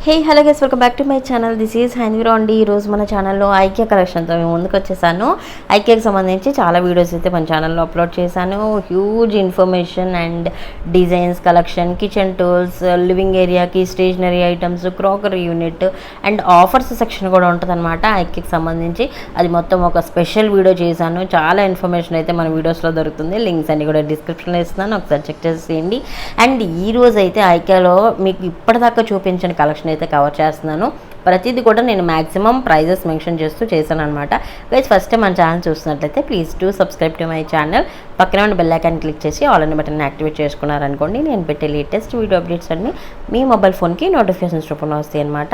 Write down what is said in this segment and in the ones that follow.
Hey hello guys, welcome back to my channel. This is హైన్వీరా అండి. ఈరోజు మన ఛానల్లో ఐకియా కలెక్షన్తో మేము ముందుకు వచ్చేసాను. ఐకియాకి సంబంధించి చాలా వీడియోస్ అయితే మన ఛానల్లో అప్లోడ్ చేశాను. Huge information and designs, collection, kitchen tools, living ఏరియాకి stationery items, crockery unit and offers section కూడా ఉంటుంది అనమాట ఐకియాకి సంబంధించి. అది మొత్తం ఒక స్పెషల్ వీడియో చేశాను. చాలా ఇన్ఫర్మేషన్ అయితే మన వీడియోస్లో దొరుకుతుంది. లింక్స్ అన్ని కూడా డిస్క్రిప్షన్లో ఇస్తున్నాను, ఒకసారి చెక్ చేసేయండి. అండ్ ఈరోజు అయితే ఐకియాలో మీకు ఇప్పటిదాకా చూపించిన కలెక్షన్ అయితే కవర్ చేస్తున్నాను. ప్రతిదీ కూడా నేను మ్యాక్సిమం ప్రైజెస్ మెన్షన్ చేస్తూ చేశాను అనమాట. గైస్, ఫస్ట్ టైం మన ఛానల్ చూస్తున్నట్లయితే please do subscribe to my channel. పక్కన ఉన్న బెల్ ఐకాన్ క్లిక్ చేసి ఆల్ అనే బటన్ యాక్టివేట్ చేసుకున్నారనుకోండి, నేను పెట్టే లేటెస్ట్ వీడియో అప్డేట్స్ అన్నీ మీ మొబైల్ ఫోన్కి నోటిఫికేషన్స్ రూపంలో వస్తాయి అనమాట.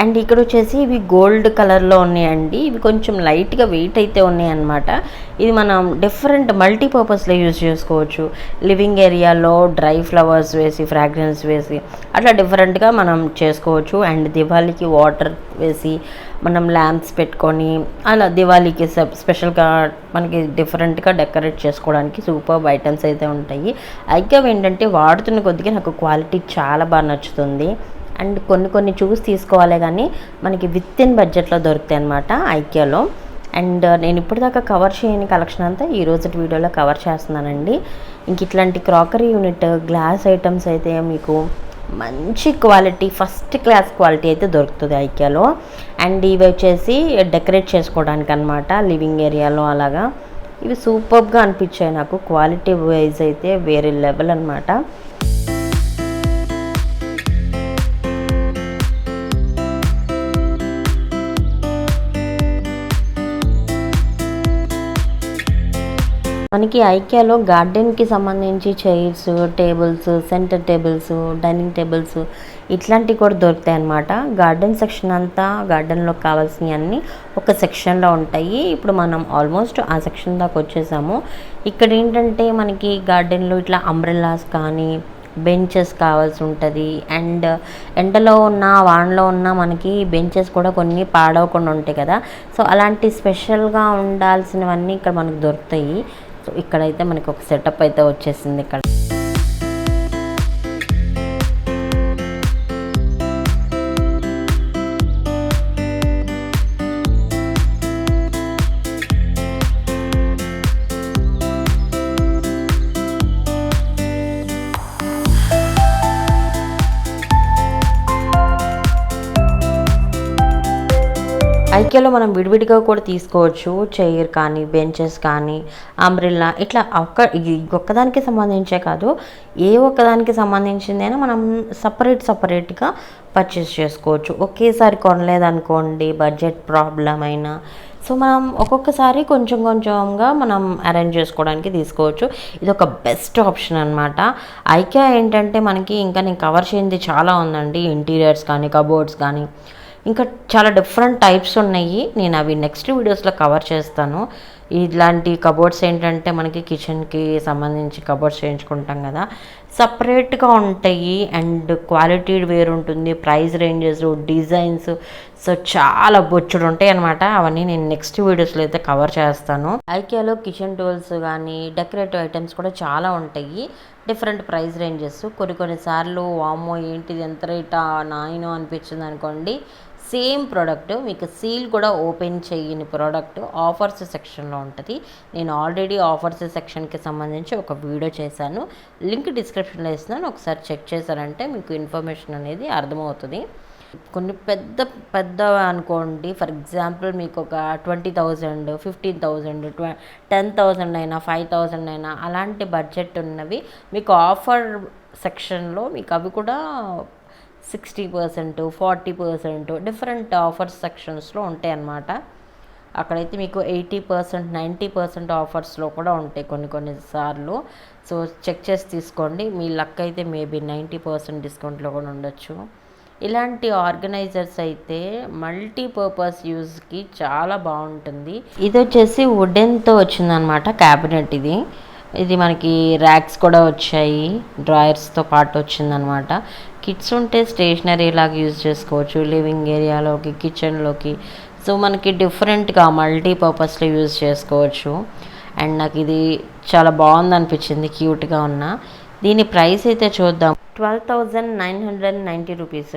అండ్ ఇక్కడ వచ్చేసి ఇవి గోల్డ్ కలర్లో ఉన్నాయండి. ఇవి కొంచెం లైట్గా వెయిట్ అయితే ఉన్నాయన్నమాట. ఇది మనం డిఫరెంట్ మల్టీపర్పస్లో యూజ్ చేసుకోవచ్చు. లివింగ్ ఏరియాలో డ్రై ఫ్లవర్స్ వేసి, ఫ్రాగ్రెన్స్ వేసి అట్లా డిఫరెంట్గా మనం చేసుకోవచ్చు. అండ్ దివాళీకి వాటర్ వేసి మనం ల్యాంప్స్ పెట్టుకొని అలా దివాళీకి స్పెషల్గా మనకి డిఫరెంట్గా డెకరేట్ చేసుకోవడానికి సూపర్ ఐటమ్స్ అయితే ఉంటాయి. ఐకియా ఏంటంటే వాడుతున్న కొద్దిగా నాకు క్వాలిటీ చాలా బాగా నచ్చుతుంది. అండ్ కొన్ని చూసి తీసుకోవాలి, కానీ మనకి విత్ ఇన్ బడ్జెట్లో దొరుకుతాయి అన్నమాట ఐకియాలో. అండ్ నేను ఇప్పటిదాకా కవర్ చేయని కలెక్షన్ అంతా ఈ రోజు వీడియోలో కవర్ చేస్తున్నానండి. ఇంక ఇట్లాంటి క్రాకరీ యూనిట్, గ్లాస్ ఐటమ్స్ అయితే మీకు మంచి క్వాలిటీ, ఫస్ట్ క్లాస్ క్వాలిటీ అయితే దొరుకుతుంది ఐకియాలో. అండ్ ఇవి వచ్చేసి డెకరేట్ చేసుకోవడానికి అనమాట, లివింగ్ ఏరియాలో అలాగా. ఇవి సూపర్గా అనిపించాయి నాకు. క్వాలిటీ వైజ్ అయితే వేరే లెవెల్ అనమాట. మనకి ఐకియాలో గార్డెన్కి సంబంధించి chairs, tables, centre tables, dining tables ఇట్లాంటివి కూడా దొరుకుతాయి అన్నమాట. గార్డెన్ సెక్షన్ అంతా, గార్డెన్లో కావాల్సినవి అన్నీ ఒక సెక్షన్లో ఉంటాయి. ఇప్పుడు మనం ఆల్మోస్ట్ ఆ సెక్షన్ దాకా వచ్చేసాము. ఇక్కడ ఏంటంటే మనకి గార్డెన్లో ఇట్లా అంబ్రెల్లాస్ కానీ, బెంచెస్ కావాల్సి ఉంటుంది. అండ్ ఎండలో ఉన్న, వానలో ఉన్న మనకి బెంచెస్ కూడా కొన్ని పాడవకుండా ఉంటాయి కదా. సో అలాంటి స్పెషల్గా ఉండాల్సినవన్నీ ఇక్కడ మనకు దొరుకుతాయి. సో ఇక్కడైతే మనకి ఒక సెటప్ అయితే వచ్చేసింది ఇక్కడ. ఐకియాలో మనం విడివిడిగా కూడా తీసుకోవచ్చు. చైర్ కానీ, బెంచెస్ కానీ, అంబ్రిల్లా ఇట్లా ఒక్కదానికి సంబంధించే కాదు, ఏ ఒక్కదానికి సంబంధించిందైనా మనం సపరేట్గా పర్చేస్ చేసుకోవచ్చు. ఒకేసారి కొనలేదనుకోండి, బడ్జెట్ ప్రాబ్లం అయినా, సో మనం ఒక్కొక్కసారి కొంచెంగా మనం అరేంజ్ చేసుకోవడానికి తీసుకోవచ్చు. ఇది ఒక బెస్ట్ ఆప్షన్ అనమాట. ఐకియా ఏంటంటే మనకి ఇంకా నేను కవర్ చేయింది చాలా ఉందండి. ఇంటీరియర్స్ కానీ, కబోర్డ్స్ కానీ, ఇంకా చాలా డిఫరెంట్ టైప్స్ ఉన్నాయి. నేను అవి నెక్స్ట్ వీడియోస్లో కవర్ చేస్తాను. ఇలాంటి కబోర్డ్స్ ఏంటంటే మనకి కిచెన్కి సంబంధించి కబోర్డ్స్ చేయించుకుంటాం కదా, సపరేట్గా ఉంటాయి. అండ్ క్వాలిటీ వేరు ఉంటుంది, ప్రైస్ రేంజెస్, డిజైన్స్, సో చాలా బొచ్చుడు ఉంటాయి అనమాట. అవన్నీ నేను నెక్స్ట్ వీడియోస్లో అయితే కవర్ చేస్తాను. ఐకియాలో కిచెన్ టూల్స్ కానీ, డెకరేటివ్ ఐటమ్స్ కూడా చాలా ఉంటాయి. Different price ranges. కొన్నిసార్లు వామ్మో ఏంటిది ఎంత రేటా నాయనో అనిపించింది అనుకోండి, సేమ్ ప్రోడక్ట్ మీకు సీల్ కూడా ఓపెన్ చేయని ప్రోడక్ట్ ఆఫర్స్ సెక్షన్లో ఉంటుంది. నేను ఆల్రెడీ ఆఫర్స్ సెక్షన్కి సంబంధించి ఒక వీడియో చేశాను, లింక్ డిస్క్రిప్షన్లో ఇస్తున్నాను. ఒకసారి చెక్ చేశారంటే మీకు ఇన్ఫర్మేషన్ అనేది అర్థమవుతుంది. కొన్ని పెద్ద అనుకోండి, ఫర్ ఎగ్జాంపుల్ మీకు ఒక 20,000, 15,000, 10,000 అయినా, 5,000 అయినా అలాంటి బడ్జెట్ ఉన్నవి మీకు ఆఫర్ సెక్షన్లో మీకు అవి కూడా 60%, 40% డిఫరెంట్ ఆఫర్ సెక్షన్స్లో ఉంటాయి అన్నమాట. అక్కడైతే మీకు 80%, 90% ఆఫర్స్లో కూడా ఉంటాయి కొన్నిసార్లు. సో చెక్ చేసి తీసుకోండి. మీ లక్ అయితే మేబీ 90% డిస్కౌంట్లో కూడా ఉండొచ్చు. ఇలాంటి ఆర్గనైజర్స్ అయితే మల్టీపర్పస్ యూజ్కి చాలా బాగుంటుంది. ఇది వచ్చేసి వుడెన్తో వచ్చిందనమాట క్యాబినెట్. ఇది మనకి ర్యాక్స్ కూడా వచ్చాయి, డ్రాయర్స్తో పాటు వచ్చిందనమాట. కిడ్స్ ఉంటే స్టేషనరీ లాగా యూజ్ చేసుకోవచ్చు, లివింగ్ ఏరియాలోకి, కిచెన్లోకి. సో మనకి డిఫరెంట్గా మల్టీపర్పస్లో యూజ్ చేసుకోవచ్చు. అండ్ నాకు ఇది చాలా బాగుంది అనిపించింది, క్యూట్గా ఉన్న. దీని ప్రైస్ అయితే చూద్దాం. 12,990 రూపీస్.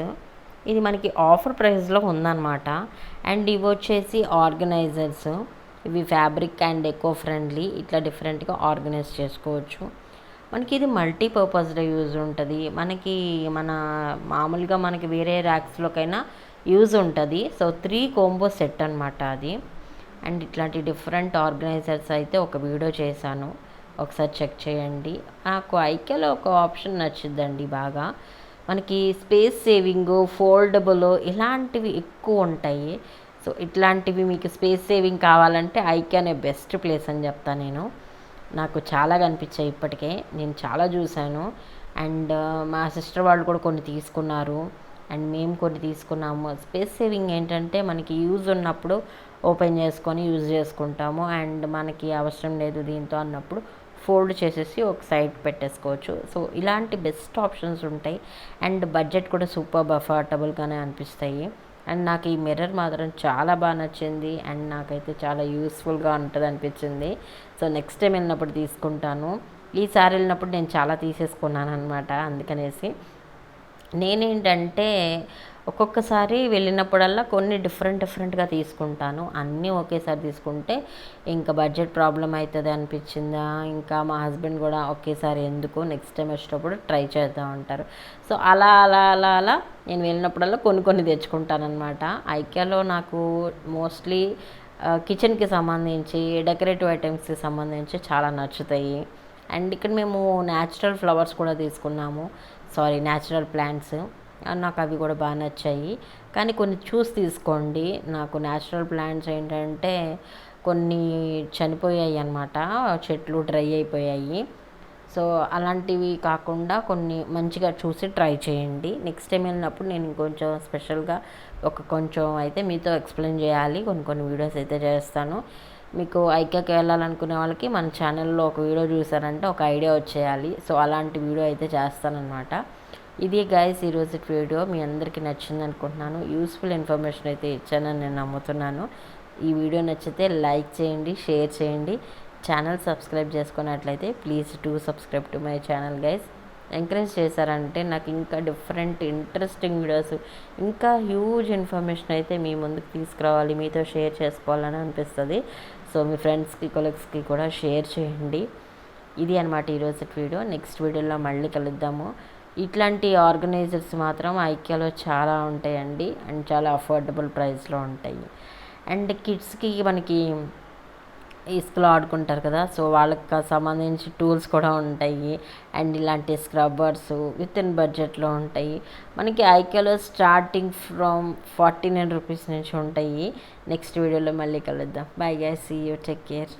ఇది మనకి ఆఫర్ ప్రైస్లో ఉందన్నమాట. అండ్ ఇవి వచ్చేసి ఆర్గనైజర్స్. ఇవి ఫ్యాబ్రిక్ అండ్ ఎకో ఫ్రెండ్లీ, ఇట్లా డిఫరెంట్గా ఆర్గనైజ్ చేసుకోవచ్చు. మనకి ఇది మల్టీపర్పస్గా యూజ్ ఉంటుంది. మనకి మన మామూలుగా మనకి వేరే ర్యాక్స్లోకైనా యూజ్ ఉంటుంది. సో 3 కోంబో సెట్ అనమాట అది. అండ్ ఇట్లాంటి డిఫరెంట్ ఆర్గనైజర్స్ అయితే ఒక వీడియో చేశాను, ఒకసారి చెక్ చేయండి. నాకు ఐక్యాలో ఒక ఆప్షన్ నచ్చిందండి బాగా. మనకి స్పేస్ సేవింగ్, ఫోల్డబుల్ ఇలాంటివి ఎక్కువ ఉంటాయి. సో ఇట్లాంటివి మీకు స్పేస్ సేవింగ్ కావాలంటే ఐక్యానే బెస్ట్ ప్లేస్ అని చెప్తాను నేను. నాకు చాలా కనిపించాయి ఇప్పటికే, నేను చాలా చూశాను. అండ్ మా సిస్టర్ వాళ్ళు కూడా కొన్ని తీసుకున్నారు, అండ్ మేము కొన్ని తీసుకున్నాము. స్పేస్ సేవింగ్ ఏంటంటే మనకి యూజ్ ఉన్నప్పుడు ఓపెన్ చేసుకొని యూజ్ చేసుకుంటాము, అండ్ మనకి అవసరం లేదు దీంతో అన్నప్పుడు ఫోల్డ్ చేసేసి ఒక సైడ్ పెట్టేసుకోవచ్చు. సో ఇలాంటి బెస్ట్ ఆప్షన్స్ ఉంటాయి. అండ్ బడ్జెట్ కూడా సూపర్ అఫోర్డబుల్గానే అనిపిస్తాయి. అండ్ నాకు ఈ మిర్రర్ మాత్రం చాలా బాగా నచ్చింది, అండ్ నాకైతే చాలా యూస్ఫుల్గా ఉంటుంది అనిపించింది. సో నెక్స్ట్ టైం వెళ్ళినప్పుడు తీసుకుంటాను. ఈసారి వెళ్ళినప్పుడు నేను చాలా తీసేసుకున్నాను అనమాట. అందుకనేసి నేనేంటంటే ఒక్కొక్కసారి వెళ్ళినప్పుడల్లా కొన్ని డిఫరెంట్గా తీసుకుంటాను. అన్నీ ఒకేసారి తీసుకుంటే ఇంకా బడ్జెట్ ప్రాబ్లం అవుతుంది అనిపించిందా, ఇంకా మా హస్బెండ్ కూడా ఒకేసారి ఎందుకు, నెక్స్ట్ టైం వచ్చేటప్పుడు ట్రై చేద్దాం అంటారు. సో అలా అలా అలా అలా నేను వెళ్ళినప్పుడల్లా కొన్ని తెచ్చుకుంటాను అనమాట. ఐక్యాలో నాకు మోస్ట్లీ కిచెన్కి సంబంధించి, డెకరేటివ్ ఐటమ్స్కి సంబంధించి చాలా నచ్చుతాయి. అండ్ ఇక్కడ మేము న్యాచురల్ ఫ్లవర్స్ కూడా తీసుకున్నాము, న్యాచురల్ ప్లాంట్స్. నాకు అవి కూడా బాగా నచ్చాయి. కానీ కొన్ని చూసి తీసుకోండి. నాకు న్యాచురల్ ప్లాంట్స్ ఏంటంటే కొన్ని చనిపోయాయి అన్నమాట, చెట్లు డ్రై అయిపోయాయి. సో అలాంటివి కాకుండా కొన్ని మంచిగా చూసి ట్రై చేయండి. నెక్స్ట్ టైం వెళ్ళినప్పుడు నేను ఇంకొంచెం స్పెషల్గా కొంచెం అయితే మీతో ఎక్స్ప్లెయిన్ చేయాలి, కొన్ని వీడియోస్ అయితే చేస్తాను. మీకు ఐక్యాకి వెళ్ళాలనుకునే వాళ్ళకి మన ఛానల్లో ఒక వీడియో చూసారంటే ఒక ఐడియా వచ్చేయాలి. సో అలాంటి వీడియో అయితే చేస్తానన్నమాట. ఇది గైస్ ఈరోజు వీడియో మీ అందరికీ నచ్చింది అనుకుంటున్నాను. యూస్ఫుల్ ఇన్ఫర్మేషన్ అయితే ఇచ్చానని నేను నమ్ముతున్నాను. ఈ వీడియో నచ్చితే లైక్ చేయండి, షేర్ చేయండి. ఛానల్ సబ్స్క్రైబ్ చేసుకున్నట్లయితే please do subscribe to my channel guys. Encourage చేశారంటే నాకు ఇంకా డిఫరెంట్ ఇంట్రెస్టింగ్ వీడియోస్, ఇంకా హ్యూజ్ ఇన్ఫర్మేషన్ అయితే మీ ముందుకు తీసుకురావాలి, మీతో షేర్ చేసుకోవాలని అనిపిస్తుంది. సో మీ ఫ్రెండ్స్కి, కొలీగ్స్కి కూడా షేర్ చేయండి. ఇది అనమాట ఈరోజు వీడియో. నెక్స్ట్ వీడియోలో మళ్ళీ కలుద్దాము. ఇట్లాంటి ఆర్గనైజర్స్ మాత్రం ఐక్యాలో చాలా ఉంటాయండి, అండ్ చాలా అఫోర్డబుల్ ప్రైస్లో ఉంటాయి. అండ్ కిడ్స్కి మనకి ఇసుకలో ఆడుకుంటారు కదా, సో వాళ్ళకి సంబంధించి టూల్స్ కూడా ఉంటాయి. అండ్ ఇలాంటి స్క్రబ్బర్స్ విత్ ఇన్ బడ్జెట్లో ఉంటాయి. మనకి ఐక్యాలో స్టార్టింగ్ ఫ్రమ్ 49 రూపీస్ నుంచి ఉంటాయి. నెక్స్ట్ వీడియోలో మళ్ళీ కలుద్దాం. Bye guys, see you, take care.